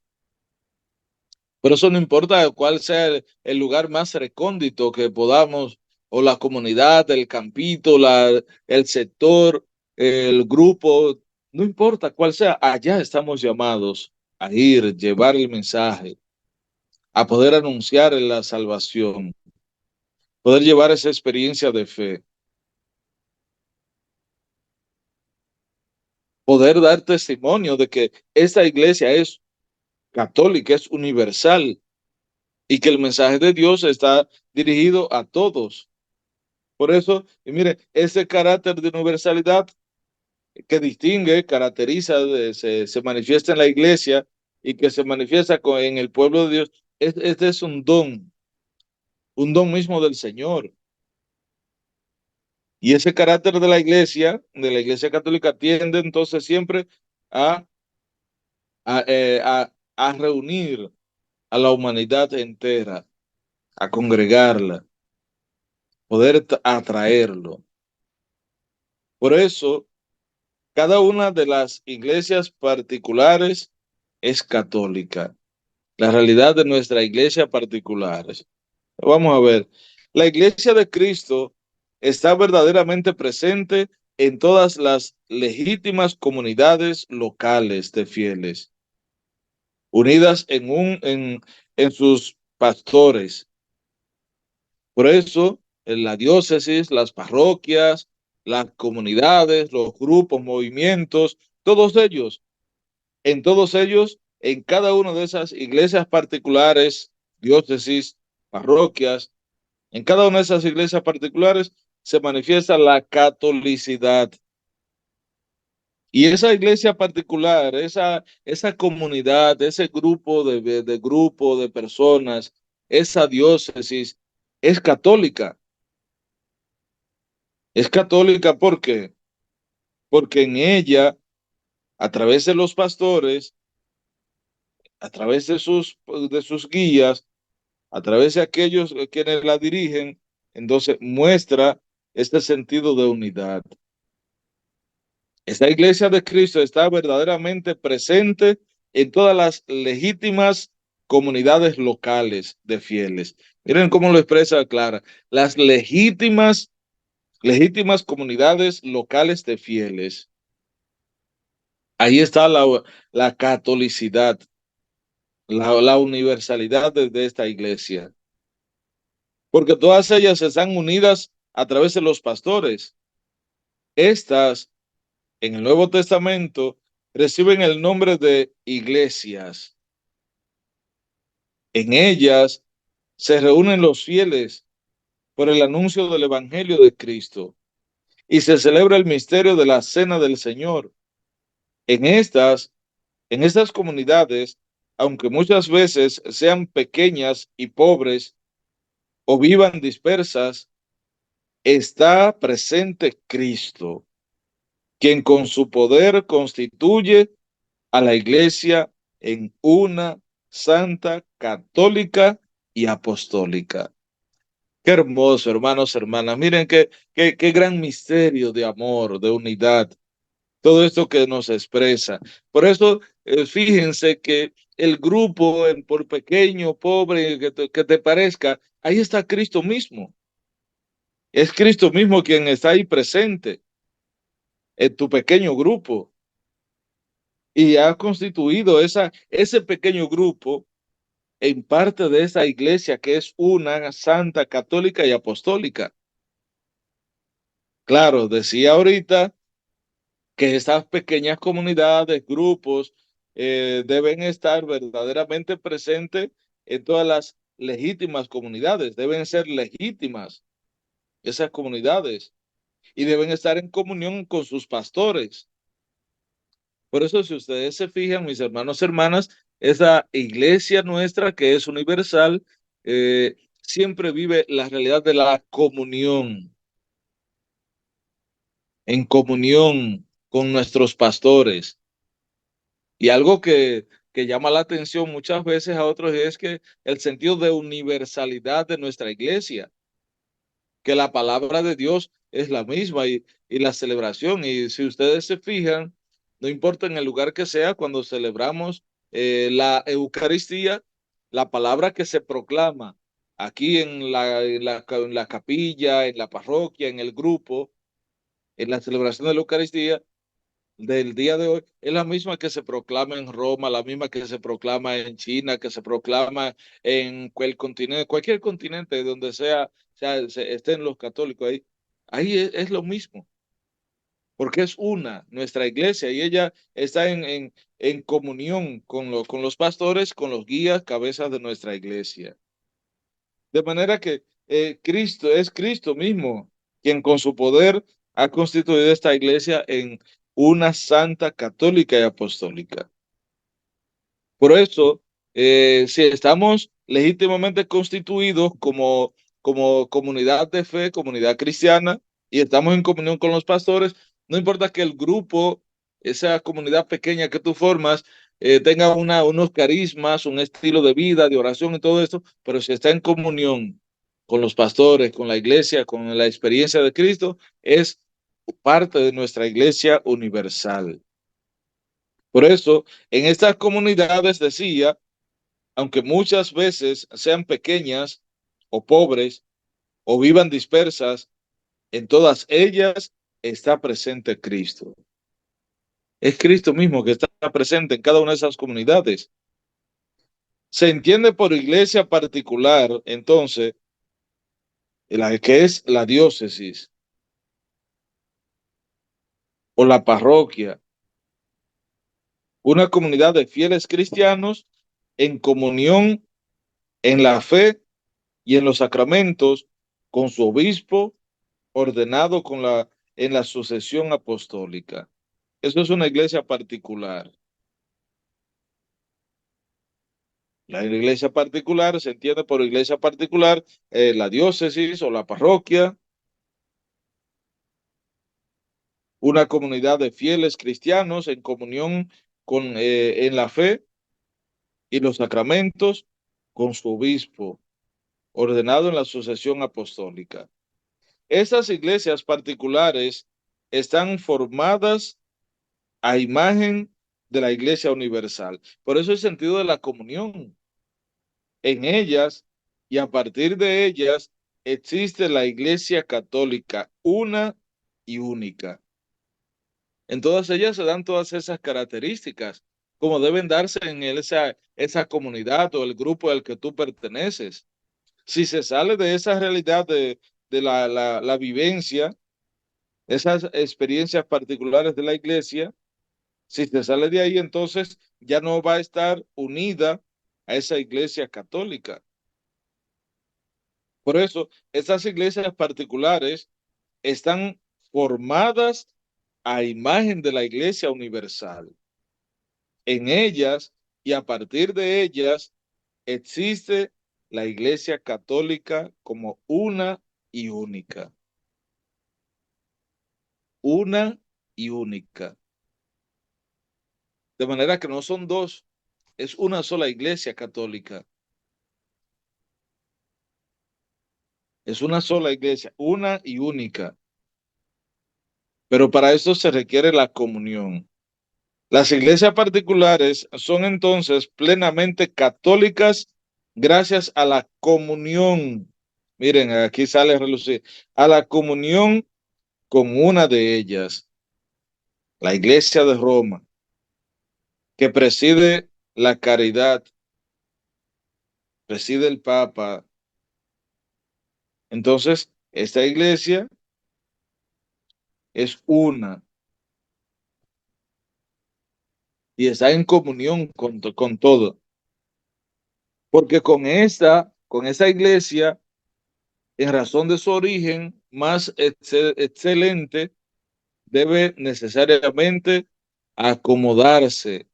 Pero eso no importa cuál sea el lugar más recóndito que podamos, o la comunidad, el campito, el sector, el grupo, no importa cuál sea, allá estamos llamados a ir, llevar el mensaje, a poder anunciar la salvación, poder llevar esa experiencia de fe, poder dar testimonio de que esta iglesia es católica, es universal y que el mensaje de Dios está dirigido a todos. Por eso, y mire, ese carácter de universalidad que distingue, caracteriza, se manifiesta en la iglesia y que se manifiesta en el pueblo de Dios, este es un don mismo del Señor. Y ese carácter de la iglesia católica, tiende entonces siempre a, a reunir a la humanidad entera, a congregarla, poder atraerlo. Por eso, Cada una de las iglesias particulares es católica. La realidad de nuestra iglesia particular. Vamos a ver. La iglesia de Cristo está verdaderamente presente en todas las legítimas comunidades locales de fieles, unidas en sus pastores. Por eso, en la diócesis, las parroquias, las comunidades, los grupos, movimientos, todos ellos, en cada una de esas iglesias particulares, diócesis, parroquias, en cada una de esas iglesias particulares se manifiesta la catolicidad. Y esa iglesia particular, esa comunidad, ese grupo de personas, esa diócesis, es católica. Es católica ¿por qué? Porque en ella, a través de los pastores, a través de sus guías, a través de aquellos quienes la dirigen, entonces muestra este sentido de unidad. Esta iglesia de Cristo está verdaderamente presente en todas las legítimas comunidades locales de fieles. Miren cómo lo expresa Clara. Las legítimas comunidades locales de fieles. Ahí está la catolicidad, la universalidad de esta iglesia. Porque todas ellas están unidas a través de los pastores. Estas, en el Nuevo Testamento, reciben el nombre de iglesias. En ellas se reúnen los fieles por el anuncio del Evangelio de Cristo y se celebra el misterio de la Cena del Señor. En estas comunidades, aunque muchas veces sean pequeñas y pobres o vivan dispersas, está presente Cristo, quien con su poder constituye a la iglesia en una santa, católica y apostólica. Qué hermoso, hermanos, hermanas. Miren qué gran misterio de amor, de unidad. Todo esto que nos expresa. Por eso, fíjense que el grupo, por pequeño, pobre, que te parezca, ahí está Cristo mismo. Es Cristo mismo quien está ahí presente en tu pequeño grupo. Y ha constituido ese pequeño grupo en parte de esa iglesia que es una santa, católica y apostólica. Claro, decía ahorita que estas pequeñas comunidades, grupos, deben estar verdaderamente presentes en todas las legítimas comunidades, deben ser legítimas esas comunidades y deben estar en comunión con sus pastores. Por eso, si ustedes se fijan, mis hermanos, hermanas, esa iglesia nuestra que es universal, siempre vive la realidad de la comunión, en comunión con nuestros pastores. Y algo que llama la atención muchas veces a otros es que el sentido de universalidad de nuestra iglesia, que la palabra de Dios es la misma y la celebración. Y si ustedes se fijan, no importa en el lugar que sea, cuando celebramos la Eucaristía, la palabra que se proclama aquí en la capilla, en la parroquia, en el grupo, en la celebración de la Eucaristía, del día de hoy es la misma que se proclama en Roma, la misma que se proclama en China, que se proclama en cualquier continente donde estén los católicos ahí. Ahí es lo mismo, porque es una, nuestra iglesia, y ella está en comunión con los pastores, con los guías, cabezas de nuestra iglesia. De manera que es Cristo mismo quien con su poder ha constituido esta iglesia en una santa, católica y apostólica. Por eso, si estamos legítimamente constituidos como comunidad de fe, comunidad cristiana, y estamos en comunión con los pastores, no importa que el grupo, esa comunidad pequeña que tú formas, tenga unos carismas, un estilo de vida, de oración y todo esto, pero si está en comunión con los pastores, con la iglesia, con la experiencia de Cristo, es parte de nuestra iglesia universal. Por eso, en estas comunidades decía, aunque muchas veces sean pequeñas o pobres o vivan dispersas, en todas ellas está presente Cristo. Es Cristo mismo que está presente en cada una de esas comunidades. Se entiende por iglesia particular, entonces, la que es la diócesis o la parroquia, una comunidad de fieles cristianos en comunión en la fe y en los sacramentos con su obispo ordenado en la sucesión apostólica. Eso es una iglesia particular. La iglesia particular se entiende por iglesia particular, la diócesis o la parroquia, una comunidad de fieles cristianos en comunión en la fe y los sacramentos con su obispo, ordenado en la sucesión apostólica. Esas iglesias particulares están formadas a imagen de la iglesia universal. Por eso el sentido de la comunión. En ellas y a partir de ellas existe la iglesia católica, una y única. En todas ellas se dan todas esas características, como deben darse en esa comunidad o el grupo al que tú perteneces. Si se sale de esa realidad de la vivencia, esas experiencias particulares de la iglesia, si se sale de ahí, entonces ya no va a estar unida a esa iglesia católica. Por eso, estas iglesias particulares están formadas a imagen de la iglesia universal. En ellas y a partir de ellas existe la iglesia católica como una y única. Una y única. De manera que no son dos, es una sola iglesia católica. Es una sola iglesia, una y única. Pero para eso se requiere la comunión. Las iglesias particulares son entonces plenamente católicas gracias a la comunión. Miren, aquí sale a relucir, a la comunión con una de ellas, la iglesia de Roma, que preside la caridad, preside el Papa. Entonces, esta iglesia es una y está en comunión con todo. Porque con esa iglesia, en razón de su origen más excelente, debe necesariamente acomodarse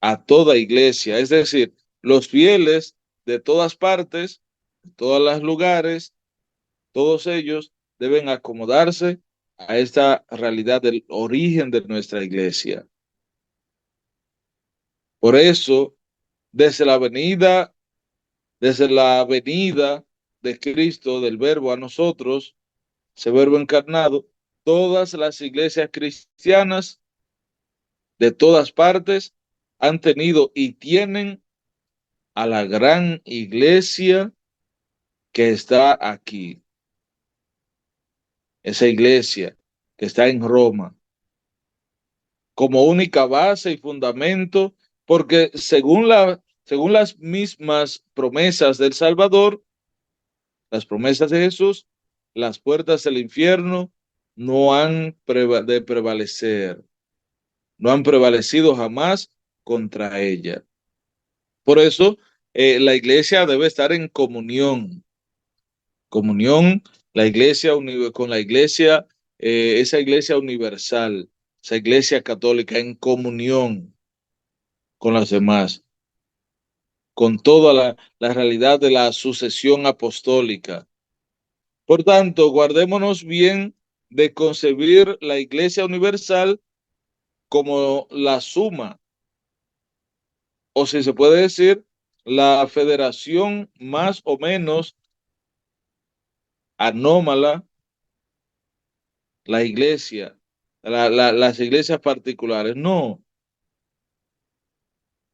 a toda iglesia. Es decir, los fieles de todas partes, de todos los lugares, todos ellos deben acomodarse a esta realidad del origen de nuestra iglesia. Por eso, desde la venida de Cristo, del Verbo a nosotros, ese Verbo encarnado, todas las iglesias cristianas de todas partes han tenido y tienen a la gran iglesia que está aquí. Esa iglesia que está en Roma, como única base y fundamento, porque según las mismas promesas del Salvador, las promesas de Jesús, las puertas del infierno no han de prevalecer, no han prevalecido jamás contra ella. Por eso, la iglesia debe estar en comunión, la iglesia con la iglesia, esa iglesia universal, esa iglesia católica en comunión con las demás, con toda la realidad de la sucesión apostólica. Por tanto, guardémonos bien de concebir la iglesia universal como la suma, o si se puede decir, la federación más o menos anómala, la iglesia, las iglesias particulares. No,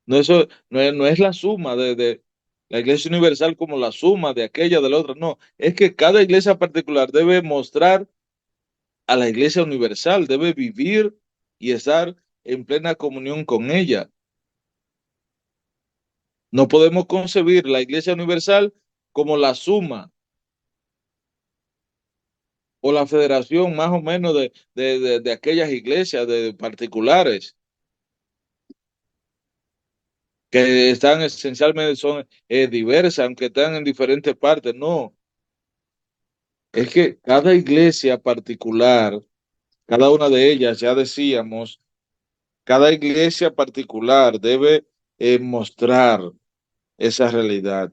no, eso no es la suma de la iglesia universal como la suma de aquella de la otra. No, es que cada iglesia particular debe mostrar a la iglesia universal, debe vivir y estar en plena comunión con ella. No podemos concebir la iglesia universal como la suma o la federación más o menos de aquellas iglesias de particulares que están esencialmente, son diversas, aunque están en diferentes partes. No, es que cada iglesia particular, cada una de ellas, ya decíamos, cada iglesia particular debe mostrar esa realidad.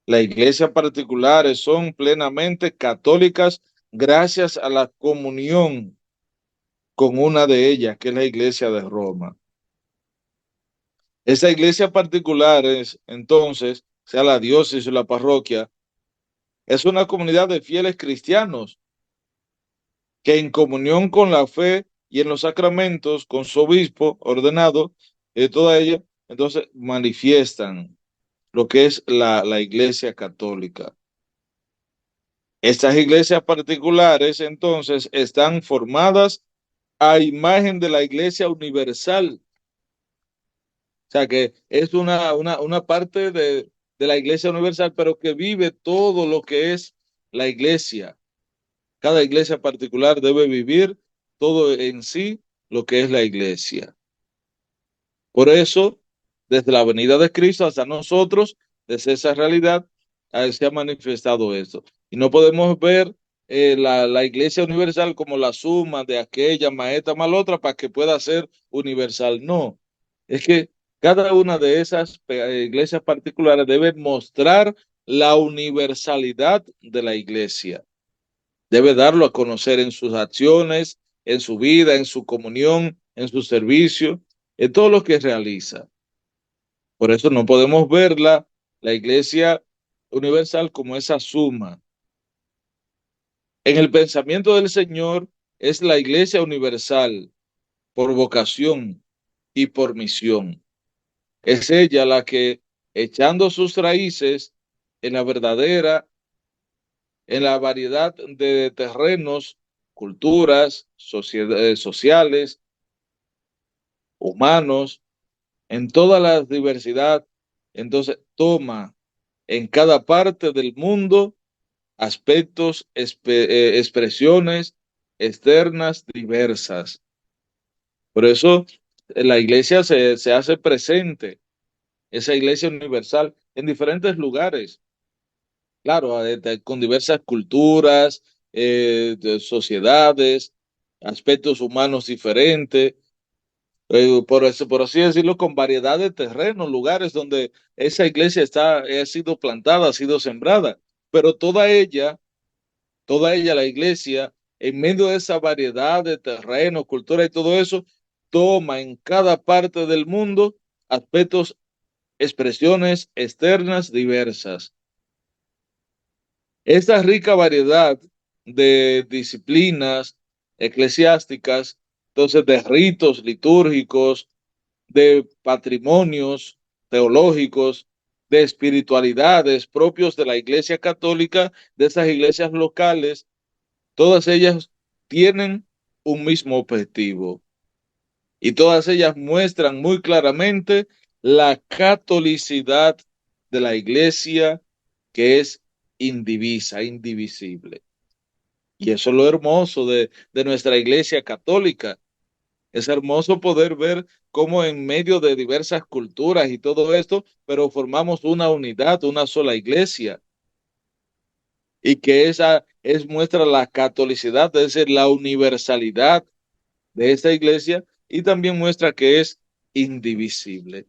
Las iglesias particulares son plenamente católicas gracias a la comunión con una de ellas, que es la iglesia de Roma. Esa iglesia particular es, entonces, sea la diócesis o la parroquia, es una comunidad de fieles cristianos que en comunión con la fe y en los sacramentos, con su obispo ordenado, toda ella, entonces manifiestan lo que es la iglesia católica. Estas iglesias particulares, entonces, están formadas a imagen de la iglesia universal. O sea que es una parte de la iglesia universal, pero que vive todo lo que es la iglesia. Cada iglesia particular debe vivir todo en sí lo que es la iglesia. Por eso, desde la venida de Cristo hasta nosotros, desde esa realidad, se ha manifestado esto. Y no podemos ver la iglesia universal como la suma de aquella maestra más la otra para que pueda ser universal. No, es que cada una de esas iglesias particulares debe mostrar la universalidad de la iglesia. Debe darlo a conocer en sus acciones, en su vida, en su comunión, en su servicio, en todo lo que realiza. Por eso no podemos verla, la iglesia universal, como esa suma. En el pensamiento del Señor es la iglesia universal por vocación y por misión. Es ella la que, echando sus raíces en la verdadera, en la variedad de terrenos, culturas, sociedades, sociales, humanos, en toda la diversidad, entonces toma en cada parte del mundo aspectos, expresiones externas diversas. Por eso la iglesia se hace presente, esa iglesia universal, en diferentes lugares, claro, con diversas culturas, de sociedades, aspectos humanos diferentes, por eso, por así decirlo, con variedad de terrenos, lugares donde esa iglesia ha sido plantada, ha sido sembrada, pero toda ella, la iglesia, en medio de esa variedad de terrenos, cultura y todo eso, toma en cada parte del mundo aspectos, expresiones externas diversas. Esta rica variedad de disciplinas eclesiásticas, entonces de ritos litúrgicos, de patrimonios teológicos, de espiritualidades propios de la Iglesia Católica, de esas iglesias locales, todas ellas tienen un mismo objetivo y todas ellas muestran muy claramente la catolicidad de la Iglesia, que es indivisa, indivisible. Y eso es lo hermoso de nuestra Iglesia Católica. Es hermoso poder ver cómo en medio de diversas culturas y todo esto, pero formamos una unidad, una sola iglesia. Y que esa muestra la catolicidad, es decir, la universalidad de esta iglesia, y también muestra que es indivisible.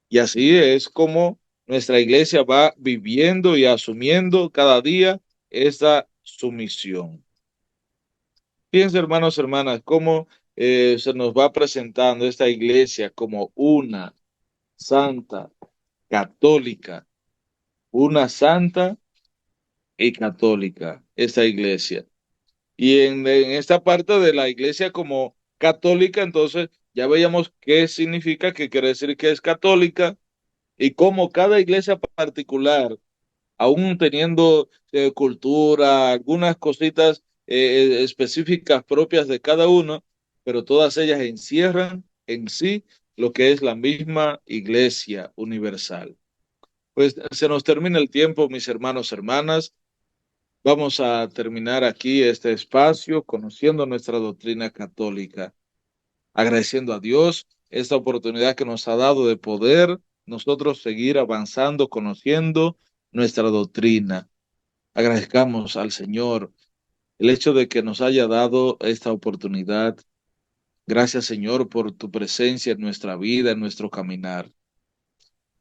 Y así es como nuestra iglesia va viviendo y asumiendo cada día esa sumisión. Fíjense, hermanos, hermanas, cómo se nos va presentando esta iglesia como una santa, católica, una santa y católica, esta iglesia. Y en esta parte de la iglesia como católica, entonces ya veíamos qué significa, qué quiere decir que es católica y cómo cada iglesia particular, aún teniendo cultura, algunas cositas específicas propias de cada uno, pero todas ellas encierran en sí lo que es la misma iglesia universal. Pues se nos termina el tiempo, mis hermanos, hermanas. Vamos a terminar aquí este espacio conociendo nuestra doctrina católica, agradeciendo a Dios esta oportunidad que nos ha dado de poder nosotros seguir avanzando, conociendo nuestra doctrina. Agradezcamos al Señor el hecho de que nos haya dado esta oportunidad. Gracias, Señor, por tu presencia en nuestra vida, en nuestro caminar.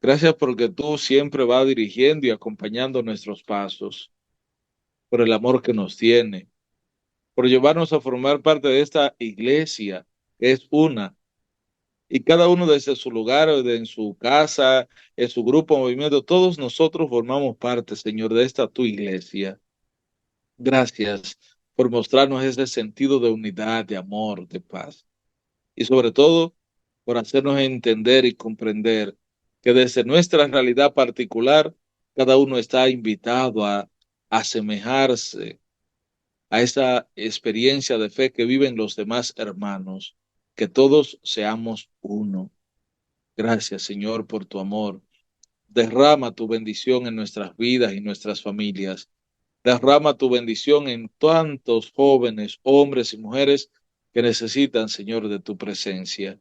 Gracias porque tú siempre vas dirigiendo y acompañando nuestros pasos, por el amor que nos tiene, por llevarnos a formar parte de esta iglesia, que es una, y cada uno desde su lugar, en su casa, en su grupo, movimiento, todos nosotros formamos parte, Señor, de esta tu iglesia. Gracias por mostrarnos ese sentido de unidad, de amor, de paz. Y sobre todo, por hacernos entender y comprender que desde nuestra realidad particular, cada uno está invitado a asemejarse a esa experiencia de fe que viven los demás hermanos, que todos seamos uno. Gracias, Señor, por tu amor. Derrama tu bendición en nuestras vidas y nuestras familias. Derrama tu bendición en tantos jóvenes, hombres y mujeres que necesitan, Señor, de tu presencia.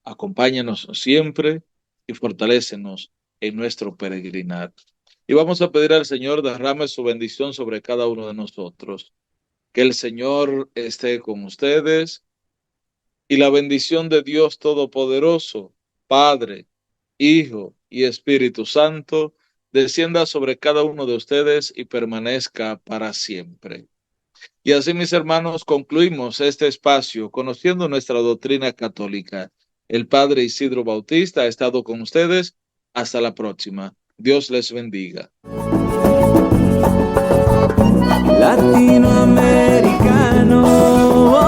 Acompáñanos siempre y fortalécenos en nuestro peregrinar. Y vamos a pedir al Señor derrame su bendición sobre cada uno de nosotros. Que el Señor esté con ustedes y la bendición de Dios Todopoderoso, Padre, Hijo y Espíritu Santo, descienda sobre cada uno de ustedes y permanezca para siempre. Y así, mis hermanos, concluimos este espacio conociendo nuestra doctrina católica. El Padre Isidro Bautista ha estado con ustedes. Hasta la próxima. Dios les bendiga. Latinoamericano.